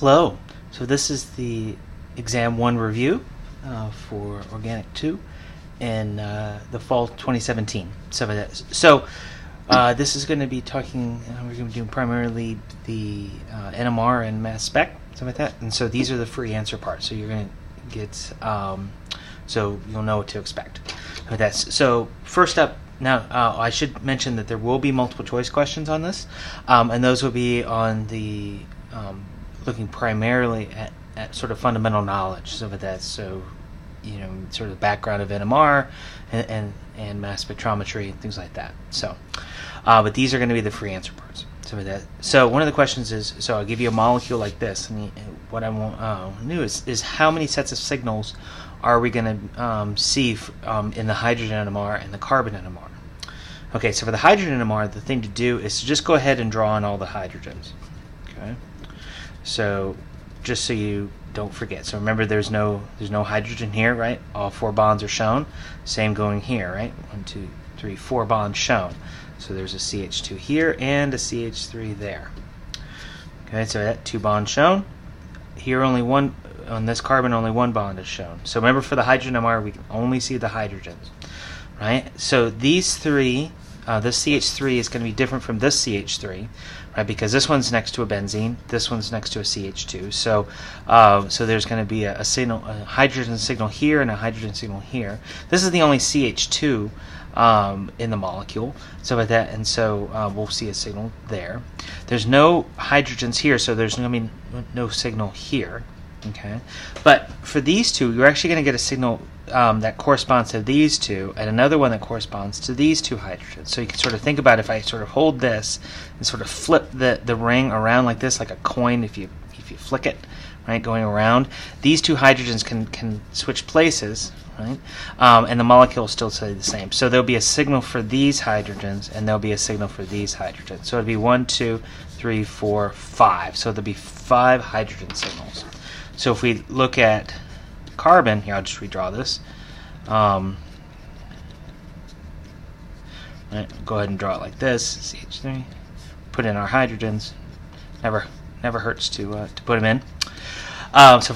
Hello. So this is the Exam 1 review for Organic 2 in the fall 2017. So this is going to be talking, we're going to be doing primarily the NMR and mass spec, something like that. And so these are the free answer parts. So you're going to get, so you'll know what to expect with that. So first up, now I should mention that there will be multiple choice questions on this, and those will be on the looking primarily at sort of fundamental knowledge, so with that, so sort of the background of NMR and mass spectrometry and things like that. So, but these are going to be the free answer parts. So with that, so one of the questions is, so I'll give you a molecule like this, and what I want new is how many sets of signals are we going to see in the hydrogen NMR and the carbon NMR? Okay, so for the hydrogen NMR, the thing to do is to just go ahead and draw on all the hydrogens. Okay, so just so you don't forget. So remember, there's no hydrogen here, right? All 4 bonds are shown. Same going here, right? 1, 2, 3, 4 bonds shown. So there's a CH2 here and a CH3 there. Okay, so that 2 bonds shown. Here only one, on this carbon only 1 bond is shown. So remember, for the hydrogen NMR, we can only see the hydrogens, right? So these 3, this CH3 is going to be different from this CH3, right? Because this one's next to a benzene, this one's next to a CH2. So, so there's going to be a signal, a hydrogen signal here and a hydrogen signal here. This is the only CH2 in the molecule, so with that, and so we'll see a signal there. There's no hydrogens here, so there's going to be no signal here. Okay, but for these two, you're actually going to get a signal that corresponds to these two, and another one that corresponds to these 2 hydrogens. So you can sort of think about, if I sort of hold this and sort of flip the ring around like this, like a coin, if you flick it, right, going around, these 2 hydrogens can switch places, right, and the molecule will still stay the same. So there'll be a signal for these hydrogens, and there'll be a signal for these hydrogens. So it'll be 1, 2, 3, 4, 5. So there'll be 5 hydrogen signals. So if we look at carbon, here I'll just redraw this. Right, go ahead and draw it like this. CH3. Put in our hydrogens. Never hurts to put them in. So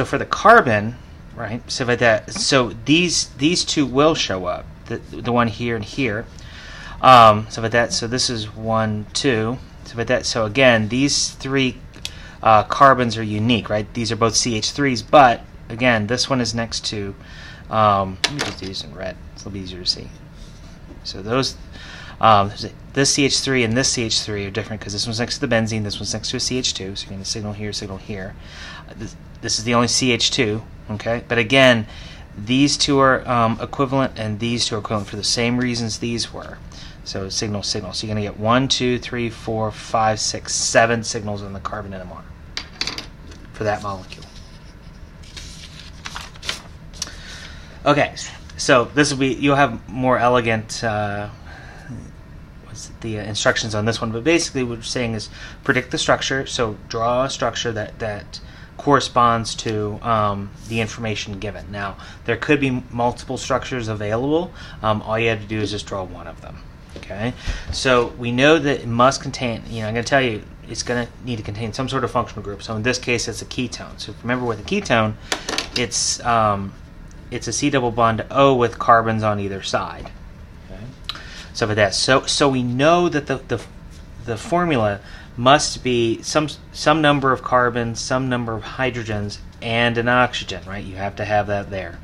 for the carbon, right? So like that. So these 2 will show up. The one here and here. So like that. So this is 1, 2. So like that. So again, these 3 carbons are unique, right? These are both CH3s, but again, this one is next to, let me just do this in red, it's a little easier to see. So those, this CH3 and this CH3 are different because this one's next to the benzene, this one's next to a CH2, so you're going to signal here, signal here. This is the only CH2, okay? But again, these 2 are equivalent, and these 2 are equivalent for the same reasons these were. So signal, signal. So you're going to get 1, 2, 3, 4, 5, 6, 7 signals in the carbon NMR for that molecule. Okay, so this will be, you'll have more elegant what's the instructions on this one, but basically what we're saying is predict the structure. So draw a structure that corresponds to the information given. Now, there could be multiple structures available. All you have to do is just draw one of them. Okay, so we know that it must contain, I'm going to tell you, it's going to need to contain some sort of functional group. So in this case, it's a ketone. So remember, with a ketone, it's a C double bond to O with carbons on either side. Okay, so for that, so we know that the formula must be some number of carbons, some number of hydrogens, and an oxygen, right? You have to have that there.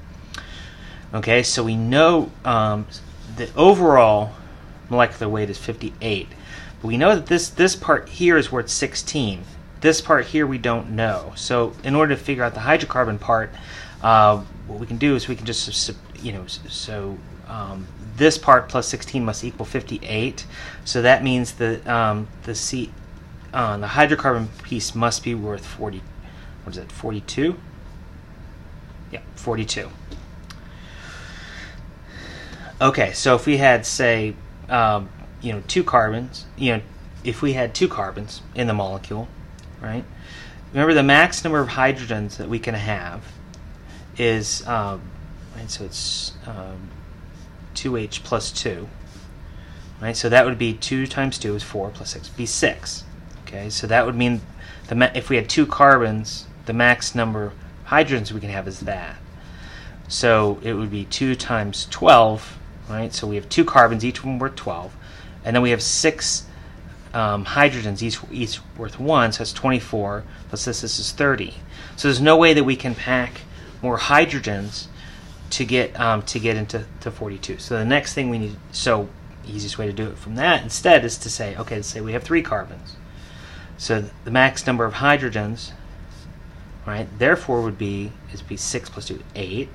Okay, so we know the overall molecular weight is 58, but we know that this part here is worth 16. This part here we don't know. So in order to figure out the hydrocarbon part, what we can do is we can just this part plus 16 must equal 58. So that means that the hydrocarbon piece must be worth 40. What is it? 42? Yeah, 42. Okay, so if we had, say, 2 carbons, if we had 2 carbons in the molecule, right? Remember, the max number of hydrogens that we can have is, right, so it's 2H plus 2, right? So that would be 2 times 2 is 4 plus 6 would be 6. Okay, so that would mean if we had 2 carbons, the max number of hydrogens we can have is that. So it would be 2 times 12, right? So we have 2 carbons, each one worth 12, and then we have 6 hydrogens, each worth 1, so that's 24, plus this is 30. So there's no way that we can pack more hydrogens to get into 42. So the next thing we need, so easiest way to do it from that instead is to say, okay, let's say we have 3 carbons. So the max number of hydrogens, right, therefore would be 6 plus 2, 8.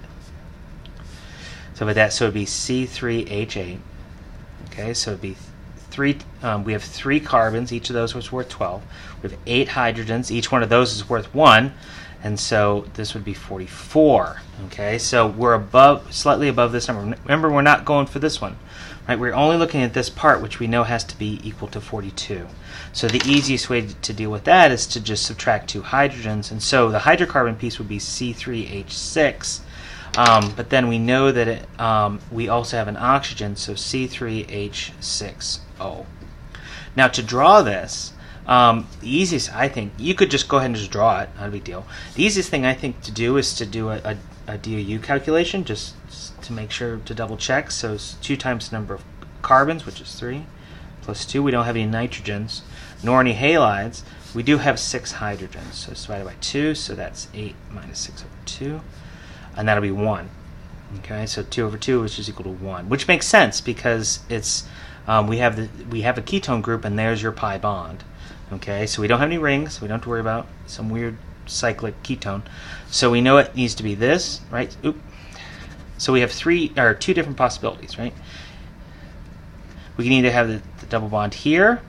So with that, so it'd be C3H8. Okay, so it'd be 3. We have 3 carbons, each of those was worth 12. We have 8 hydrogens, each one of those is worth 1, and so this would be 44. Okay, so we're slightly above this number. Remember, we're not going for this one, right? We're only looking at this part, which we know has to be equal to 42. So the easiest way to deal with that is to just subtract 2 hydrogens, and so the hydrocarbon piece would be C3H6. But then we know that we also have an oxygen, so C3H6O. Now to draw this, the easiest, I think, you could just go ahead and just draw it, not a big deal. The easiest thing I think to do is to do a DOU calculation, just to make sure to double check. So it's 2 times the number of carbons, which is 3, plus 2. We don't have any nitrogens, nor any halides. We do have 6 hydrogens, so it's divided by 2, so that's 8 minus 6 over 2. And that'll be 1. Okay, so 2 over 2, which is equal to 1, which makes sense because it's we have a ketone group, and there's your pi bond. Okay, so we don't have any rings. We don't have to worry about some weird cyclic ketone. So we know it needs to be this, right? Oop. So we have 2 different possibilities, right? We can either have the double bond here.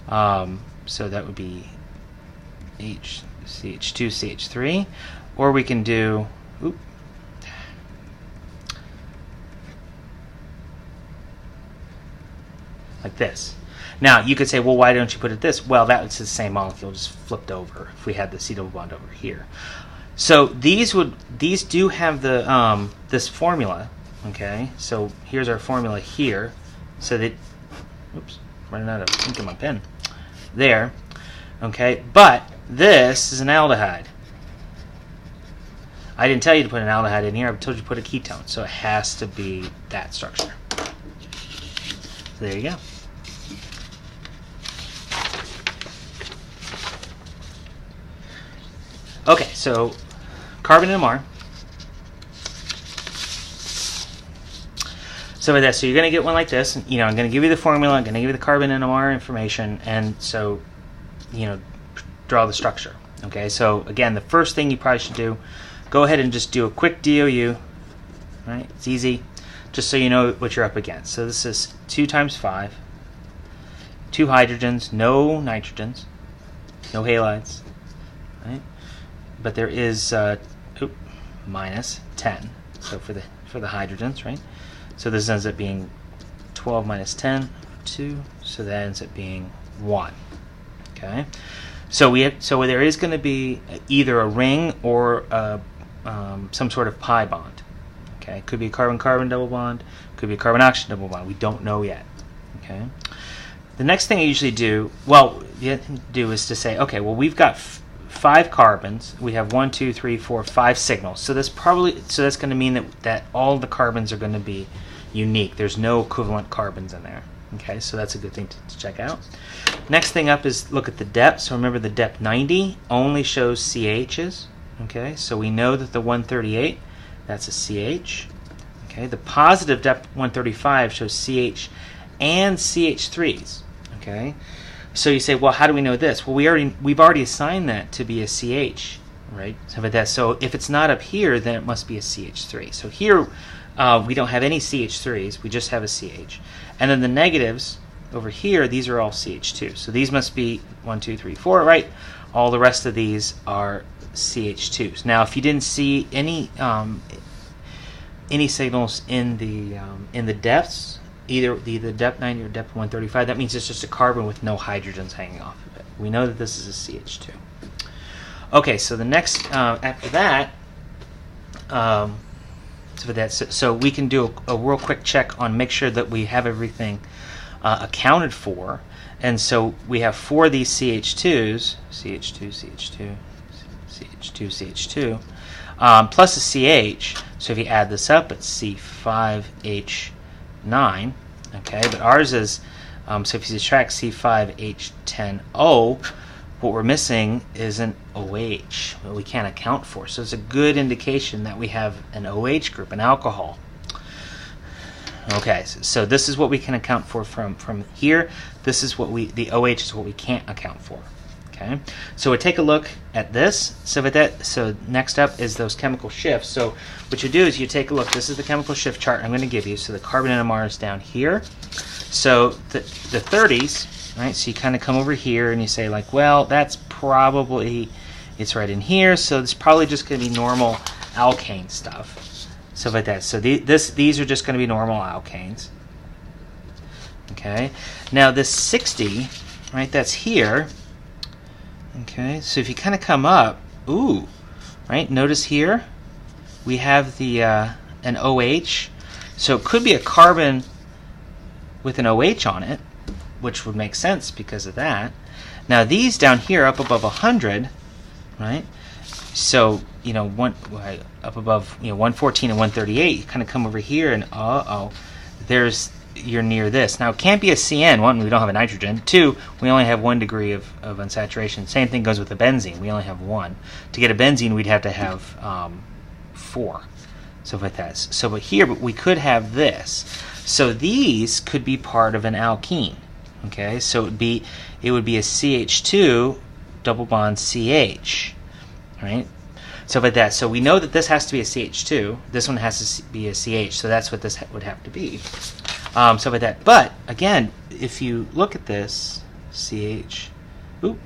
So that would be CH2, CH3, or we can do. Oop. Like this. Now you could say, well, why don't you put it this? Well, that's the same molecule, just flipped over. If we had the C double bond over here, so these do have the this formula. Okay, so here's our formula here. So that, oops, running out of ink in my pen. There, okay, but this is an aldehyde. I didn't tell you to put an aldehyde in here. I told you to put a ketone, so it has to be that structure. So there you go. Okay, so carbon NMR. So with that, so you're going to get one like this. I'm going to give you the formula. I'm going to give you the carbon NMR information, and so, draw the structure. Okay, so again, the first thing you probably should do, go ahead and just do a quick DOU. Right, it's easy, just so you know what you're up against. So this is 2 times 5, 2 hydrogens, no nitrogens, no halides, right? But there is minus 10. So for the hydrogens, right? So this ends up being 12 minus 10, 2. So that ends up being 1. Okay. So there is going to be either a ring or some sort of pi bond. Okay. Could be a carbon-carbon double bond. Could be a carbon-oxygen double bond. We don't know yet. Okay. The next thing I usually do, the other thing to do is to say, okay, well, we've got 5 carbons. We have 1, 2, 3, 4, 5 signals. So that's going to mean that all the carbons are going to be unique. There's no equivalent carbons in there. Okay, so that's a good thing to check out. Next thing up is look at the depth. So remember, the depth 90 only shows CHs. Okay, so we know that the 138, that's a CH. Okay, the positive depth 135 shows CH and CH3s. Okay, so you say, well, how do we know this? Well, we've already assigned that to be a CH, right? So if it's not up here, then it must be a CH3. So here we don't have any CH3s, we just have a CH. And then the negatives over here, these are all CH2. So these must be 1, 2, 3, 4, right? All the rest of these are CH2s. Now, if you didn't see any signals in the depths, either the depth 90 or depth 135, that means it's just a carbon with no hydrogens hanging off of it. We know that this is a CH2. Okay, so the next after that, so we can do a real quick check on make sure that we have everything accounted for, And so we have 4 of these CH2s, CH2, CH2, CH2, CH2, plus a CH. So if you add this up, it's C5H9. Okay, but ours is, so if you subtract C5H10O, what we're missing is an OH that we can't account for. So it's a good indication that we have an OH group, an alcohol. Okay, so this is what we can account for from here. This is what the OH is what we can't account for. Okay, so we take a look at this. So next up is those chemical shifts. So what you do is you take a look. This is the chemical shift chart I'm going to give you. So the carbon NMR is down here. So the 30s, right? So you kind of come over here and you say like, well, that's probably, it's right in here. So it's probably just going to be normal alkane stuff. So like that. So these are just going to be normal alkanes. Okay. Now this 60, right? That's here. Okay. So if you kind of come up, ooh, right? Notice here we have the an OH. So it could be a carbon with an OH on it, which would make sense because of that. Now these down here up above 100, right? So up above 114 and 138, you kind of come over here and you're near this. Now it can't be a CN. One, we don't have a nitrogen. Two, we only have 1 degree of unsaturation. Same thing goes with the benzene. We only have 1. To get a benzene, we'd have to have 4. So like that. So but we could have this. So these could be part of an alkene. Okay, so it would be a CH2 double bond CH. Right? So like that. So we know that this has to be a CH2. This one has to be a CH. So that's what this would have to be. So like that. But again, if you look at this, CH, oop.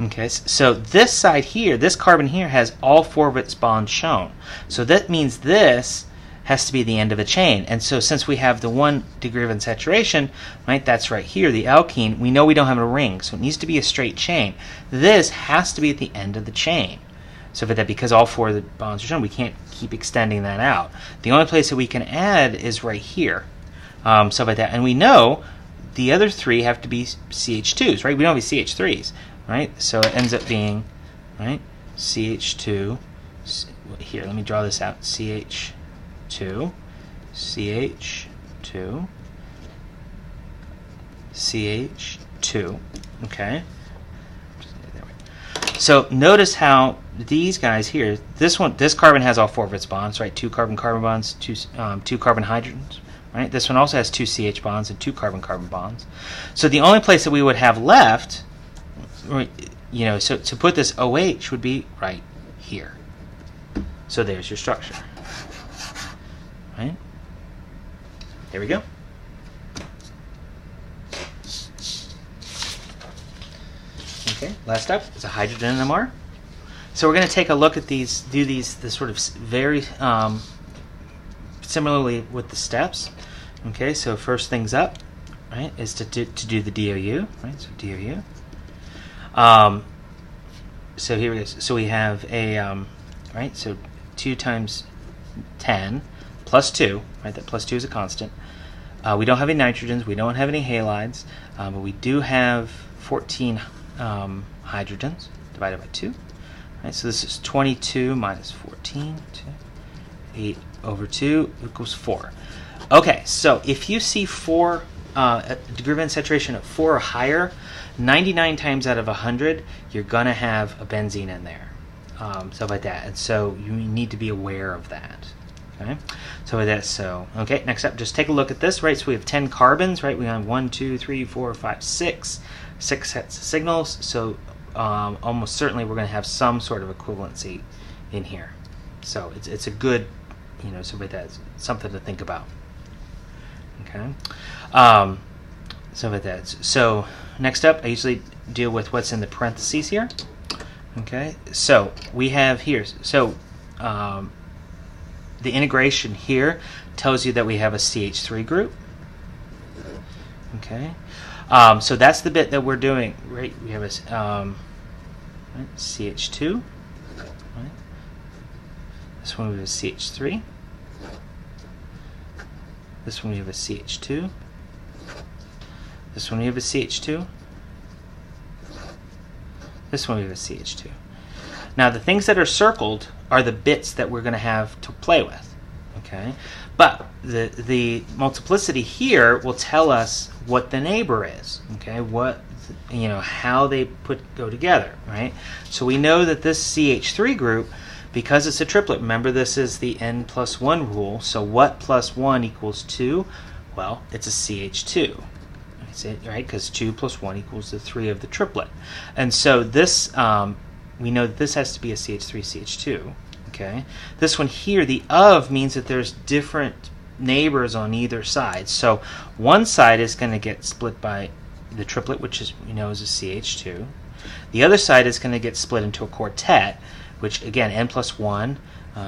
Okay, so this side here, this carbon here has all 4 of its bonds shown. So that means this has to be the end of a chain. And so since we have the 1 degree of unsaturation, right, that's right here, the alkene, we know we don't have a ring, so it needs to be a straight chain. This has to be at the end of the chain. So for that, because all 4 of the bonds are shown, we can't keep extending that out. The only place that we can add is right here. So like that. And we know the other 3 have to be CH2s, right? We don't have any CH3s, right? So it ends up being, right, CH2, here, let me draw this out, CH2, CH2, CH2, okay? So notice how these guys here, this carbon has all 4 of its bonds, right? 2 carbon-carbon bonds, 2 carbon hydrogens, right? This one also has 2 CH bonds and 2 carbon-carbon bonds. So the only place that we would have left, so to put this OH would be right here. So there's your structure. Right? There we go. Okay, last up is a hydrogen NMR. So we're going to take a look at these, this sort of very similarly with the steps. Okay, so first things up, right, is to do the DOU, right? So DOU. So here it is. So we have a right. So 2 times 10 plus 2, right? That plus 2 is a constant. We don't have any nitrogens. We don't have any halides, but we do have 14 hydrogens divided by 2. Right, so this is 22 minus 14, 8 over 2 equals 4. Okay, so if you see a degree of unsaturation of 4 or higher, 99 times out of 100, you're going to have a benzene in there. Stuff like that. And so you need to be aware of that. Okay, so with that, okay, next up, just take a look at this, right? So we have 10 carbons, right? We have 1, 2, 3, 4, 5, 6 sets of signals. So almost certainly we're going to have some sort of equivalency in here. So it's a good, so with that, something to think about. Okay, so with that, so next up, I usually deal with what's in the parentheses here. Okay, so we have here, so the integration here tells you that we have a CH3 group. Okay, so that's the bit that we're doing, right? We have a right, CH2, right? This one we have a CH3, This one we have a CH2. This one we have a CH2. This one we have a CH2. Now the things that are circled are the bits that we're going to have to play with. Okay, but the multiplicity here will tell us what the neighbor is. Okay, what, you know, how they go together, right? So we know that this CH3 group, because it's a triplet, remember this is the n+1 rule, so what plus 1 equals 2? Well, it's a CH2. That's it, right? Because 2 plus 1 equals the 3 of the triplet. And so this, we know that this has to be a CH3, CH2. Okay, this one here, the of means that there's different neighbors on either side. So one side is going to get split by the triplet, which is, we know, is a CH2. The other side is going to get split into a quartet, which again, n+1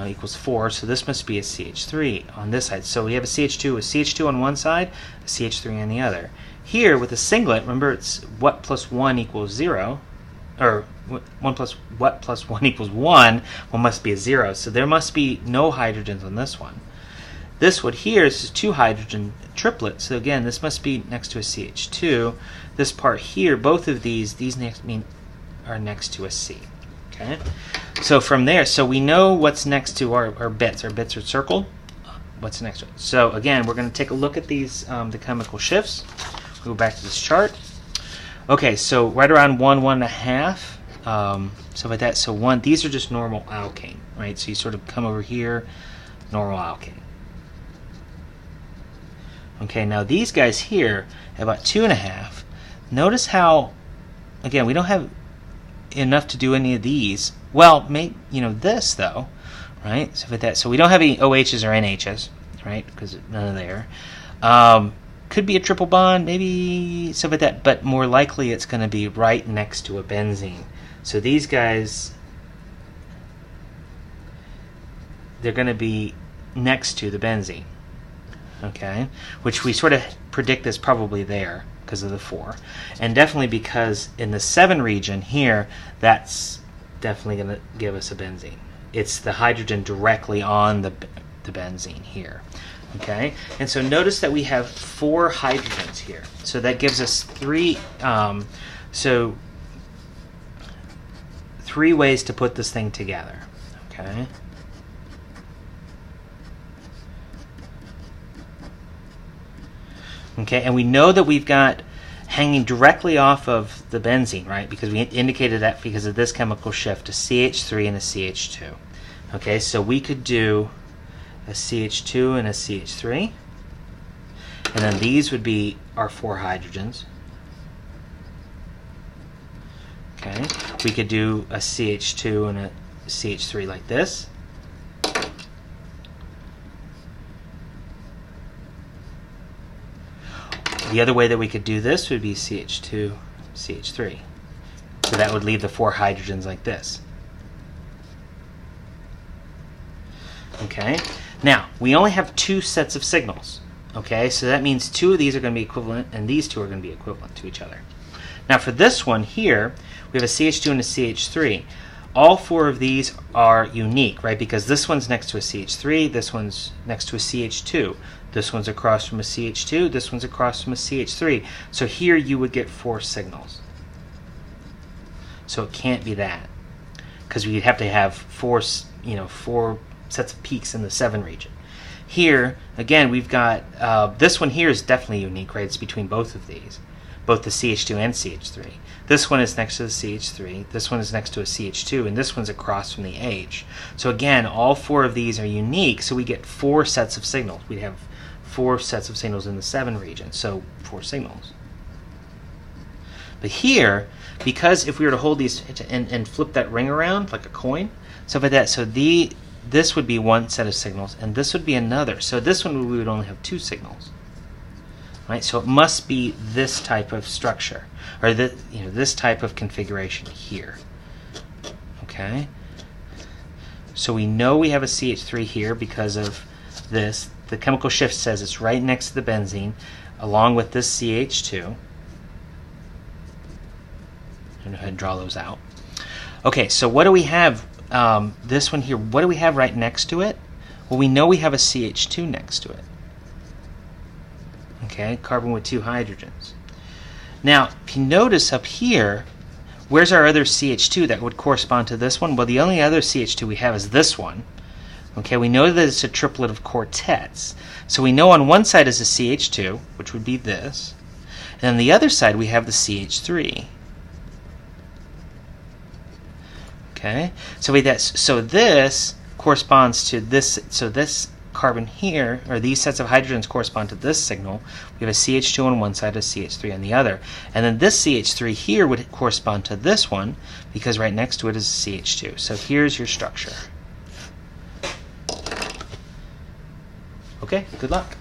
equals 4. So this must be a CH3 on this side. So we have a CH2 on one side, a CH3 on the other. Here with a singlet, remember it's what plus 1 equals 0, or what plus 1 equals 1, well, must be a 0. So there must be no hydrogens on this one. This one here is a 2 hydrogen triplet. So again, this must be next to a CH2. This part here, both of these next are next to a C. Okay. So from there, so we know what's next to our bits. Our bits are circled. What's next to it? So again, we're going to take a look at these, the chemical shifts. We'll go back to this chart. Okay, so right around 1, 1.5, stuff like that. So 1, these are just normal alkane, right? So you sort of come over here, normal alkane. Okay, now these guys here have about 2.5. Notice how, again, we don't have enough to do any of these. Well, maybe, you know, this though, right? Stuff like that. So we don't have any OHs or NHs, right? Because none are there. Could be a triple bond, maybe stuff like that, but more likely it's going to be right next to a benzene. So these guys, they're going to be next to the benzene, okay? Which we sort of predict is probably there because of the 4. And definitely because in the 7 region here, that's definitely going to give us a benzene. It's the hydrogen directly on the benzene here. Okay, and so notice that we have 4 hydrogens here. So that gives us 3. So 3 ways to put this thing together. Okay. Okay, and we know that we've got hanging directly off of the benzene, right? Because we indicated that because of this chemical shift, a CH3 and a CH2. Okay, so we could do a CH2 and a CH3, and then these would be our 4 hydrogens. Okay, we could do a CH2 and a CH3 like this. The other way that we could do this would be CH2, CH3. So that would leave the 4 hydrogens like this. Okay. Now, we only have 2 sets of signals, okay? So that means 2 of these are going to be equivalent, and these 2 are going to be equivalent to each other. Now, for this one here, we have a CH2 and a CH3. All 4 of these are unique, right? Because this one's next to a CH3, this one's next to a CH2, this one's across from a CH2, this one's across from a CH3. So here you would get 4 signals. So it can't be that, because we'd have to have 4 sets of peaks in the 7 region. Here, again, we've got, this one here is definitely unique, right? It's between both of these, both the CH2 and CH3. This one is next to the CH3, this one is next to a CH2, and this one's across from the H. So again, all 4 of these are unique, so we get 4 sets of signals. We have 4 sets of signals in the 7 region, so 4 signals. But here, because if we were to hold these and flip that ring around like a coin, stuff like that, so this would be 1 set of signals, and this would be another. So this one we would only have 2 signals, right? So it must be this type of structure, or this type of configuration here. Okay. So we know we have a CH3 here because of this. The chemical shift says it's right next to the benzene, along with this CH2. I'm going to go ahead and draw those out. Okay, so what do we have? This one here, what do we have right next to it? Well, we know we have a CH2 next to it. Okay, carbon with 2 hydrogens. Now, if you notice up here, where's our other CH2 that would correspond to this one? Well, the only other CH2 we have is this one. Okay, we know that it's a triplet of quartets. So we know on one side is a CH2, which would be this. And on the other side we have the CH3. Okay, so this corresponds to this. So this carbon here, or these sets of hydrogens correspond to this signal. We have a CH2 on one side, a CH3 on the other. And then this CH3 here would correspond to this one, because right next to it is a CH2. So here's your structure. Okay, good luck.